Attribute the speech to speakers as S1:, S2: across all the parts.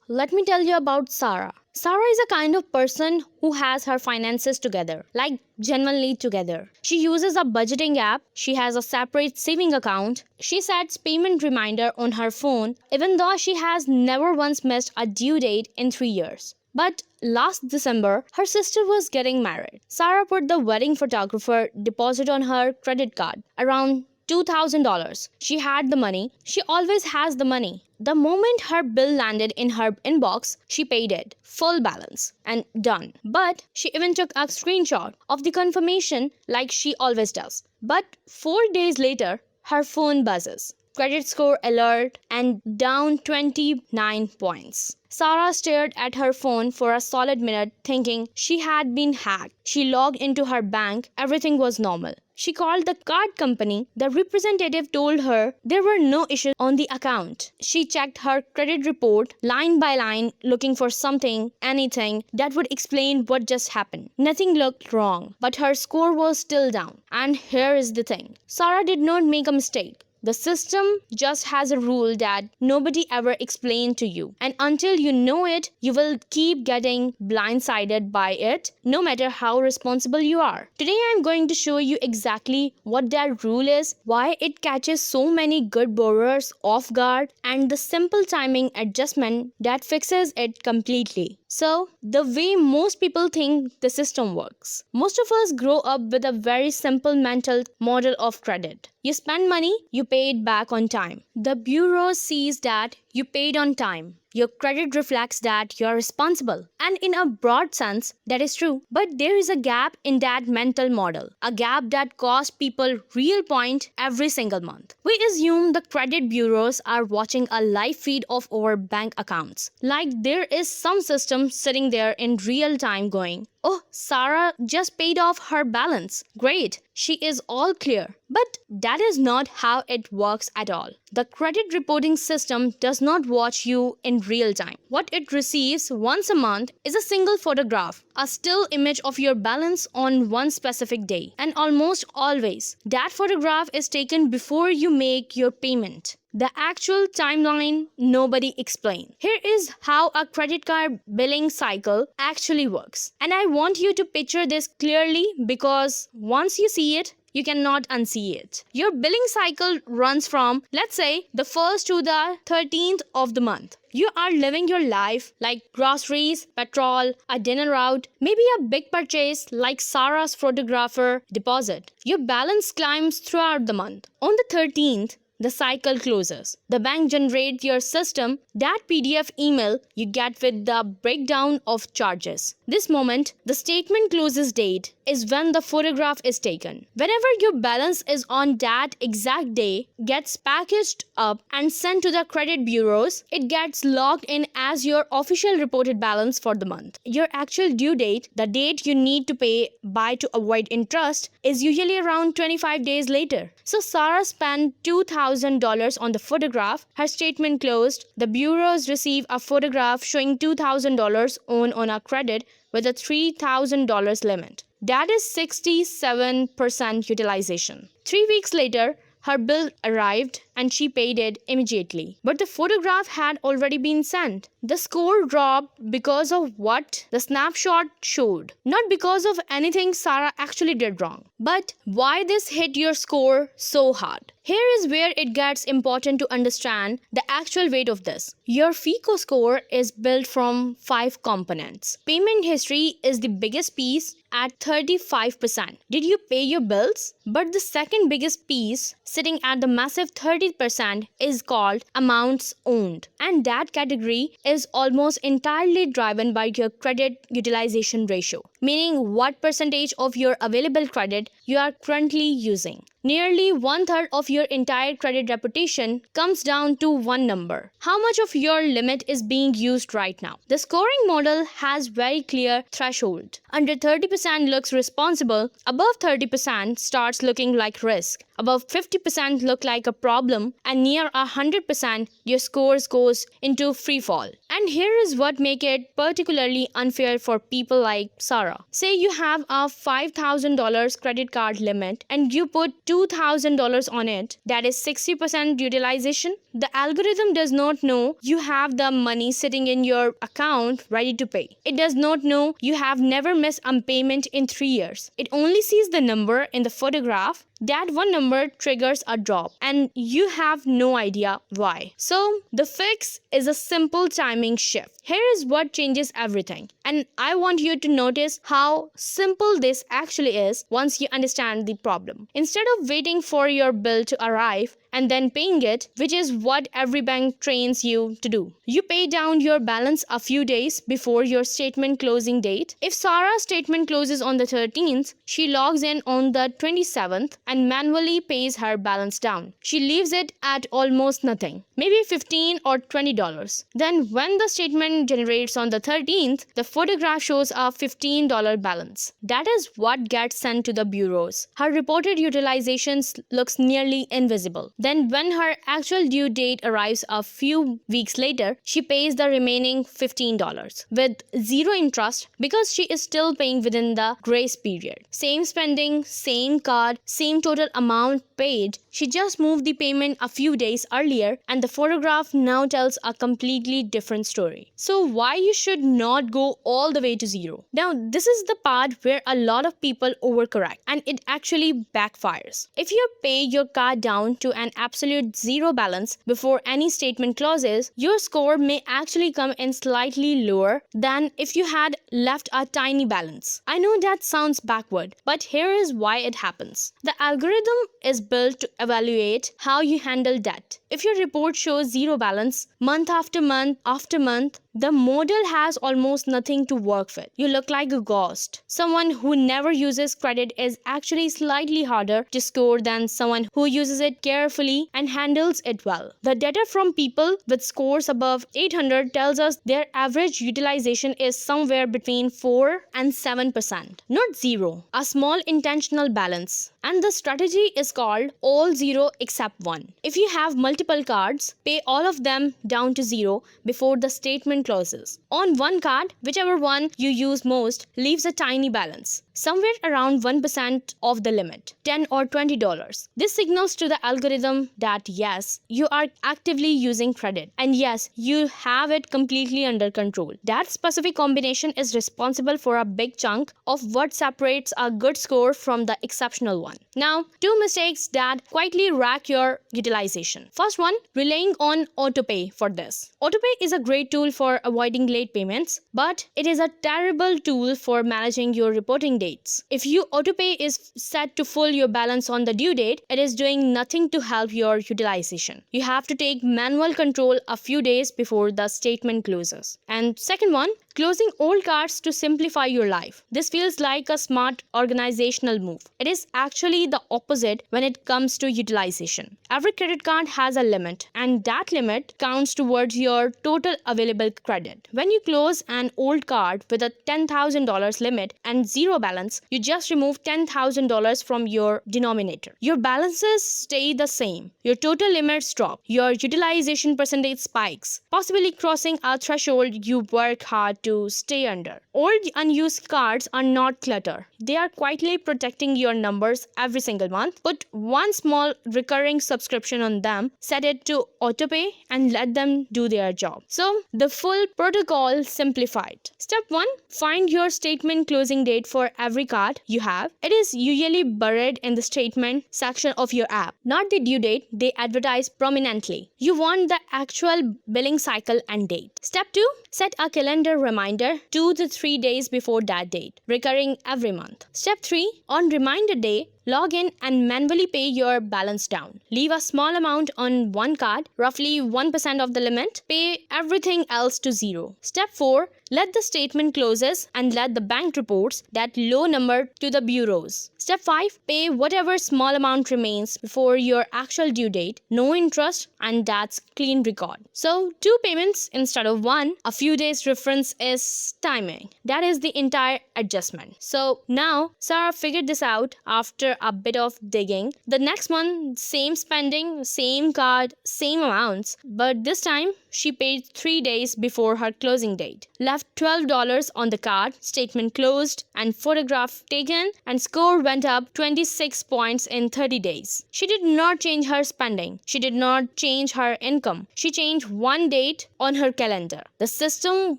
S1: Let me tell you about Sarah. Sarah is a kind of person who has her finances together, like genuinely together. She uses a budgeting app, she has a separate saving account, she sets payment reminder on her phone, even though she has never once missed a due date in 3 years. But last December, her sister was getting married. Sarah put the wedding photographer deposit on her credit card, around $2,000. She had the money. She always has the money. The moment her bill landed in her inbox, she paid it, full balance, and done. But she even took a screenshot of the confirmation like she always does. But 4 days later, her phone buzzes. Credit score alert and down 29 points. Sarah stared at her phone for a solid minute thinking she had been hacked. She logged into her bank, everything was normal. She called the card company. The representative told her there were no issues on the account. She checked her credit report line by line looking for something, anything that would explain what just happened. Nothing looked wrong, but her score was still down. And here is the thing. Sarah did not make a mistake. The system just has a rule that nobody ever explained to you. And until you know it, you will keep getting blindsided by it, no matter how responsible you are. Today I'm going to show you exactly what that rule is, why it catches so many good borrowers off guard, and the simple timing adjustment that fixes it completely. So, the way most people think the system works. Most of us grow up with a very simple mental model of credit. You spend money, you pay it back on time. The bureau sees that you paid on time. Your credit reflects that you're responsible. And in a broad sense, that is true. But there is a gap in that mental model. A gap that costs people real point every single month. We assume the credit bureaus are watching a live feed of our bank accounts. Like there is some system sitting there in real time going, "Oh, Sarah just paid off her balance. Great, she is all clear." But that is not how it works at all. The credit reporting system does not watch you in real time. What it receives once a month is a single photograph, a still image of your balance on one specific day. And almost always, that photograph is taken before you make your payment. The actual timeline nobody explains. Here is how a credit card billing cycle actually works. And I want you to picture this clearly because once you see it, you cannot unsee it. Your billing cycle runs from, let's say, the 1st to the 13th of the month. You are living your life like groceries, petrol, a dinner out, maybe a big purchase like Sarah's photographer deposit. Your balance climbs throughout the month. On the 13th, the cycle closes. The bank generates your system, that PDF email you get with the breakdown of charges. This moment, the statement closes date, is when the photograph is taken. Whenever your balance is on that exact day, gets packaged up and sent to the credit bureaus, it gets logged in as your official reported balance for the month. Your actual due date, the date you need to pay by to avoid interest, is usually around 25 days later. So Sarah spent $2,000 on the photograph. Her statement closed. The bureaus receive a photograph showing $2,000 on a credit with a $3,000 limit. That is 67% utilization. 3 weeks later, her bill arrived and she paid it immediately. But the photograph had already been sent. The score dropped because of what the snapshot showed, not because of anything Sarah actually did wrong. But why this hit your score so hard? Here is where it gets important to understand the actual weight of this. Your FICO score is built from 5 components. Payment history is the biggest piece at 35%. Did you pay your bills? But the second biggest piece, sitting at the massive 30%, is called amounts owned. And that category is almost entirely driven by your credit utilization ratio, meaning what percentage of your available credit you are currently using. Nearly 1/3 of your entire credit reputation comes down to one number. How much of your limit is being used right now? The scoring model has very clear threshold. Under 30% looks responsible, above 30% starts looking like risk, above 50% look like a problem, and near 100% your scores goes into free fall. And here is what makes it particularly unfair for people like Sarah. Sarah. Say you have a $5,000 credit card limit and you put $2,000 on it. That is 60% utilization. The algorithm does not know you have the money sitting in your account ready to pay. It does not know you have never missed a payment in 3 years. It only sees the number in the photograph. That one number triggers a drop and you have no idea why. So the fix is a simple timing shift. Here is what changes everything. And I want you to notice how simple this actually is once you understand the problem. Instead of waiting for your bill to arrive and then paying it, which is what every bank trains you to do, you pay down your balance a few days before your statement closing date. If Sarah's statement closes on the 13th, she logs in on the 27th and manually pays her balance down. She leaves it at almost nothing, maybe $15 or $20. Then when the statement generates on the 13th, the photograph shows a $15 balance. That is what gets sent to the bureaus. Her reported utilization looks nearly invisible. Then when her actual due date arrives a few weeks later, she pays the remaining $15 with zero interest because she is still paying within the grace period. Same spending, same card, same total amount paid. She just moved the payment a few days earlier and the photograph now tells a completely different story. So why you should not go all the way to zero? Now this is the part where a lot of people overcorrect and it actually backfires. If you pay your card down to an absolute zero balance before any statement closes, your score may actually come in slightly lower than if you had left a tiny balance. I know that sounds backward, but here is why it happens. The algorithm is built to evaluate how you handle debt. If your report shows zero balance month after month after month, the model has almost nothing to work with. You look like a ghost. Someone who never uses credit is actually slightly harder to score than someone who uses it carefully and handles it well. The data from people with scores above 800 tells us their average utilization is somewhere between 4 and 7%, not zero, a small intentional balance. And the strategy is called all zero except one. If you have multiple cards, pay all of them down to zero before the statement closes. On one card, whichever one you use most leaves a tiny balance, somewhere around 1% of the limit, $10 or $20. This signals to the algorithm that yes, you are actively using credit and yes, you have it completely under control. That specific combination is responsible for a big chunk of what separates a good score from the exceptional one. Now, two mistakes that quietly rack your utilization. First one, relying on autopay for this. Autopay is a great tool for avoiding late payments, but it is a terrible tool for managing your reporting dates. If your autopay is set to full your balance on the due date, it is doing nothing to help your utilization. You have to take manual control a few days before the statement closes. And second one, closing old cards to simplify your life. This feels like a smart organizational move. It is actually the opposite when it comes to utilization. Every credit card has a limit, and that limit counts towards your total available credit. When you close an old card with a $10,000 limit and zero balance, you just remove $10,000 from your denominator. Your balances stay the same. Your total limits drop. Your utilization percentage spikes, possibly crossing a threshold you work hard to stay under. Old unused cards are not clutter. They are quietly protecting your numbers every single month. Put one small recurring subscription on them, set it to autopay, and let them do their job. So, the full protocol simplified. Step 1. Find your statement closing date for every card you have. It is usually buried in the statement section of your app, not the due date they advertise prominently. You want the actual billing cycle and date. Step 2. Set a calendar reminder 2 to 3 days before that date, recurring every month. Step 3. On reminder day, log in and manually pay your balance down. Leave a small amount on one card, roughly 1% of the limit. Pay everything else to zero. Step 4. Let the statement closes and let the bank reports that low number to the bureaus. Step 5. Pay whatever small amount remains before your actual due date. No interest, and that's clean record. So 2 payments instead of 1. A few days difference is timing. That is the entire adjustment. So now Sarah figured this out after after a bit of digging. The next month, same spending, same card, same amounts. But this time, she paid 3 days before her closing date. Left $12 on the card, statement closed, and photograph taken, and score went up 26 points in 30 days. She did not change her spending. She did not change her income. She changed one date on her calendar. The system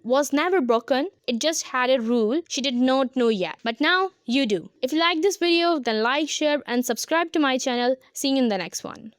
S1: was never broken. It just had a rule she did not know yet. But now you do. If you like this video, then like, share, and subscribe to my channel. See you in the next one.